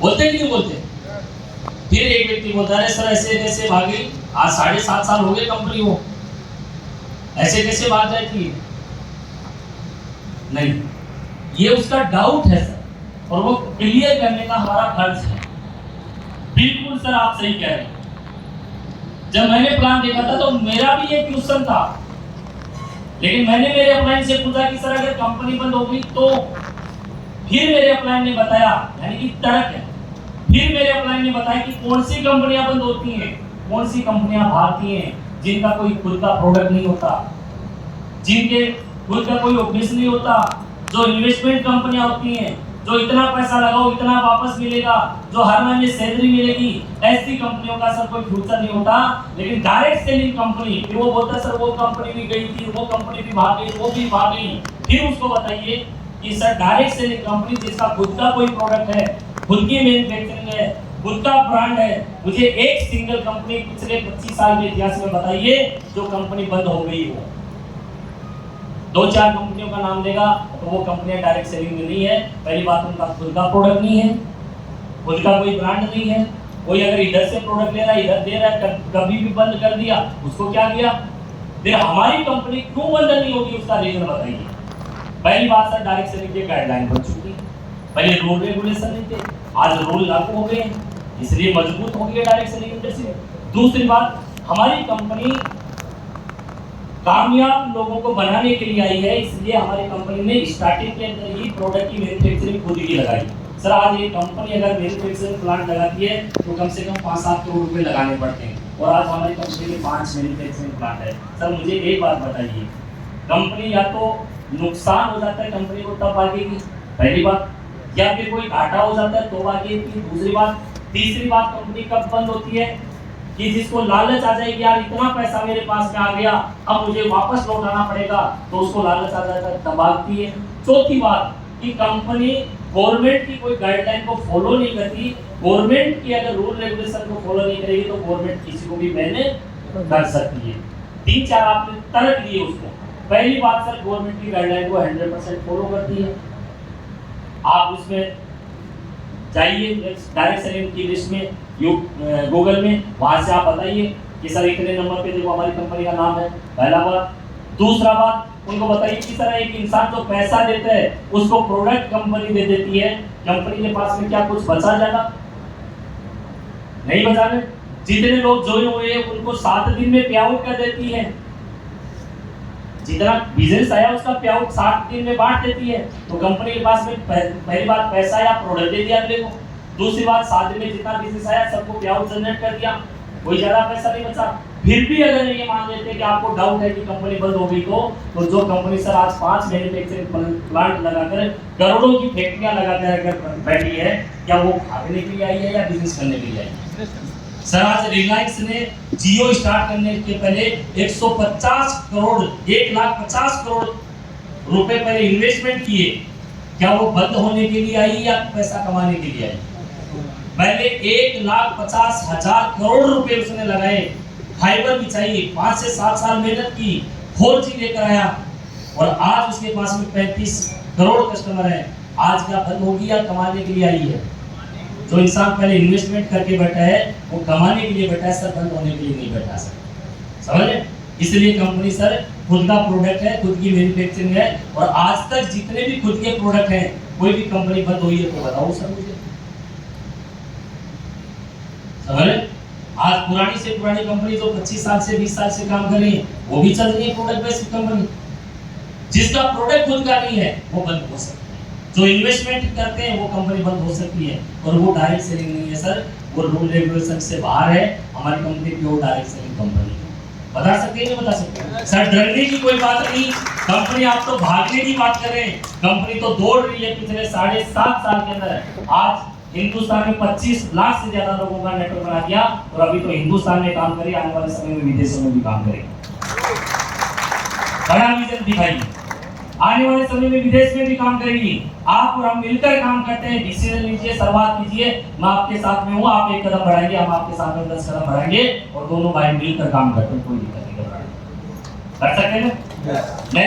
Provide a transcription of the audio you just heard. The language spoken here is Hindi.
बोलते कि नहीं बोलते? फिर एक व्यक्ति बोलता है सर ऐसे कैसे भागी, आज 7.5 साल हो गए कंपनी को, ऐसे कैसे भाग जाती है? नहीं, ये उसका डाउट है सर, और वो क्लियर करने का हमारा फर्ज है। बिल्कुल सर आप सही कह रहे हैं। जब मैंने प्लान देखा था तो मेरा भी एक क्वेश्चन था, लेकिन मैंने मेरे अपलाइन से पूछा कि सर अगर कंपनी बंद हो गई तो? फिर मेरे अपलाइन ने बताया, यानी कि तर्क है, फिर मेरे अपलाइन ने बताया कि कौन सी कंपनियां बंद होती हैं, कौन सी कंपनियां भागती हैं जिनका कोई खुद का प्रोडक्ट नहीं होता, जिनके खुद का कोई ऑफिस नहीं होता, जो इन्वेस्टमेंट कंपनियां होती हैं, जो इतना पैसा लगाओ इतना वापस मिलेगा, जो हर महीने सैलरी मिलेगी, ऐसी कंपनियों का सर कोई फ्यूचर नहीं होता। लेकिन डायरेक्ट सेलिंग कंपनी, फिर वो बोलता सर वो कंपनी भी गई थी, वो कंपनी भी भाग गई, वो भी भाग गई। फिर उसको बताइए कि सर डायरेक्ट सेलिंग कंपनी जिसका खुद का कोई प्रोडक्ट है, खुद की मैन्युफैक्चरिंग है, खुद का ब्रांड है, मुझे एक सिंगल कंपनी पिछले 25 साल के इतिहास में बताइए जो कंपनी बंद हो गई हो। 2-4 कंपनियों का नाम देगा तो वो कंपनियां डायरेक्ट सेलिंग में नहीं है। पहली बात, उनका खुद का प्रोडक्ट नहीं है, खुद का कोई ब्रांड नहीं है। कोई अगर इधर से प्रोडक्ट ले रहा है, इधर दे रहा है, कभी भी बंद कर दिया, उसको क्या किया? फिर हमारी कंपनी क्यों बंद नहीं होगी, उसका रीजन बताइए। पहली बात सर, डायरेक्ट सेलिंग के गाइडलाइन बन चुकी है। पहले रूल रेगुलेशन नहीं थे, आज रूल लागू हो गए हैं, इसलिए मजबूत हो गई है डायरेक्ट सेलिंग इंडस्ट्री। दूसरी बात, हमारी कंपनी कामयाब लोगों को बनाने के लिए आई है, इसलिए हमारी कंपनी ने स्टार्टिंग के अंदर ही प्रोडक्ट की मैन्युफैक्चरिंग खुद ही लगाई। सर आज ये कंपनी अगर मैन्युफैक्चरिंग प्लांट लगाती है तो कम से कम 5-7 करोड़ रुपए लगाने पड़ते हैं, और आज हमारी कंपनी में 5 मैन्युफैक्चरिंग प्लांट है। सर मुझे एक बात बताइए, कंपनी या तो नुकसान हो जाता है कंपनी को तब भागेगी, पहली बात, या फिर कोई घाटा हो जाता है तो भागेगी, दूसरी बात। तीसरी बात, कंपनी कब बंद होती है कि जिसको लालच आ जाएगी यार इतना पैसा मेरे पास में आ गया, अब मुझे वापस लौटाना पड़ेगा, तो उसको लालच आ जाता है, दबाती है। चौथी बात कि कंपनी गवर्नमेंट की कोई गाइडलाइन को फॉलो नहीं करती, गवर्नमेंट की अगर रूल रेगुलेशन को फॉलो नहीं करेगी तो गवर्नमेंट किसी को भी मैंने कर सकती है। 3-4 आपने तर्क दिए उसको। पहली बात सर, गवर्नमेंट की गाइडलाइन को 100% फॉलो करती है। आप उसमें जाइए डायरेक्ट सेलिंग की लिस्ट में, गूगल में, वहां से आप बताइए कि सर इतने नंबर पे देखो हमारी कंपनी का नाम है, पहला बात। दूसरा बात, उनको बताइए कि सर एक इंसान जो पैसा देता है उसको प्रोडक्ट कंपनी दे देती है, कंपनी के पास में क्या कुछ बचा जाएगा? नहीं बचाने। जितने लोग ज्वाइन हुए हैं उनको 7 दिन में पे आउट कर देती है, जितना बिजनेस आया उसका पे आउट 7 दिन में बांट देती है। तो कंपनी के पास में पहली बात पैसा या प्रोडक्ट दे दिया अगले को, दूसरी बात 7 दिन में जितना बिजनेस आया सबको पे आउट जनरेट कर दिया, कोई ज्यादा पैसा नहीं बचा। फिर भी अगर ये मान लेते कि आपको डाउट है कि कंपनी बंद हो गई तो जो कंपनी सर आज 5 मैन्युफैक्चरिंग प्लांट लगाकर करोड़ों की फैक्ट्रियां लगाकर बैठी है, क्या वो भागने के लिए आई है या बिजनेस करने के लिए आई है? सर आज रिलायंस ने जियो स्टार्ट करने के पहले 150 करोड़ 1,50,000 करोड़ रुपए पहले इन्वेस्टमेंट किए, क्या वो बंद होने के लिए आई या पैसा कमाने के लिए आई? पहले 1,50,000 करोड़ रुपए उसने लगाए, फाइबर बिछाई, 5 से 7 साल मेहनत की, 4G लेकर आया, और आज उसके पास में 35 करोड़ कस्टमर है। आज क्या बंद होगी या कमाने के लिए आई है? जो इंसान पहले इन्वेस्टमेंट करके बैठा है वो कमाने के लिए बैठा है सर, बंद होने के लिए नहीं बैठा सर, समझे? इसलिए कंपनी सर खुद का प्रोडक्ट है, खुद की मैन्युफैक्चरिंग है, और आज तक जितने भी खुद के प्रोडक्ट हैं कोई भी कंपनी बंद हुई है तो बताओ सर मुझे, समझे? आज पुरानी से पुरानी कंपनी जो 25 साल से 20 साल से काम कर रही है वो भी चल रही है प्रोडक्ट बेस्ड कंपनी। जिसका प्रोडक्ट खुद का नहीं है वो बंद हो सकता है, जो इन्वेस्टमेंट करते हैं वो कंपनी बंद हो सकती है, और वो डायरेक्ट सेलिंग नहीं है सर, वो रूल रेगुलेशन से बाहर है। हमारी company pure direct selling company है। बता सकते हैं नहीं बता सकते सर? डरने की कोई बात नहीं, कंपनी आप तो भागने की बात कर रहे हैं, कंपनी तो दौड़ रही है पिछले 7.5 साल के अंदर। आज हिंदुस्तान में 25 लाख से ज्यादा लोगों का नेटवर्क बना दिया, और अभी तो हिंदुस्तान में काम करे, आने वाले समय में विदेशों में भी काम करेगी। बड़ा विजन दिखाइए, आने वाले समय में विदेश में भी काम करेगी। आप और हम मिलकर काम करते हैं, डिसीजन लीजिए, शुरुआत कीजिए, मैं आपके साथ में हूँ, आप 1 कदम बढ़ाएंगे, हम आपके साथ में 10 कदम बढ़ाएंगे, और दोनों भाई मिलकर काम करते हैं, कोई दिक्कत नहीं, कर सकते हैं ना? नेक्स्ट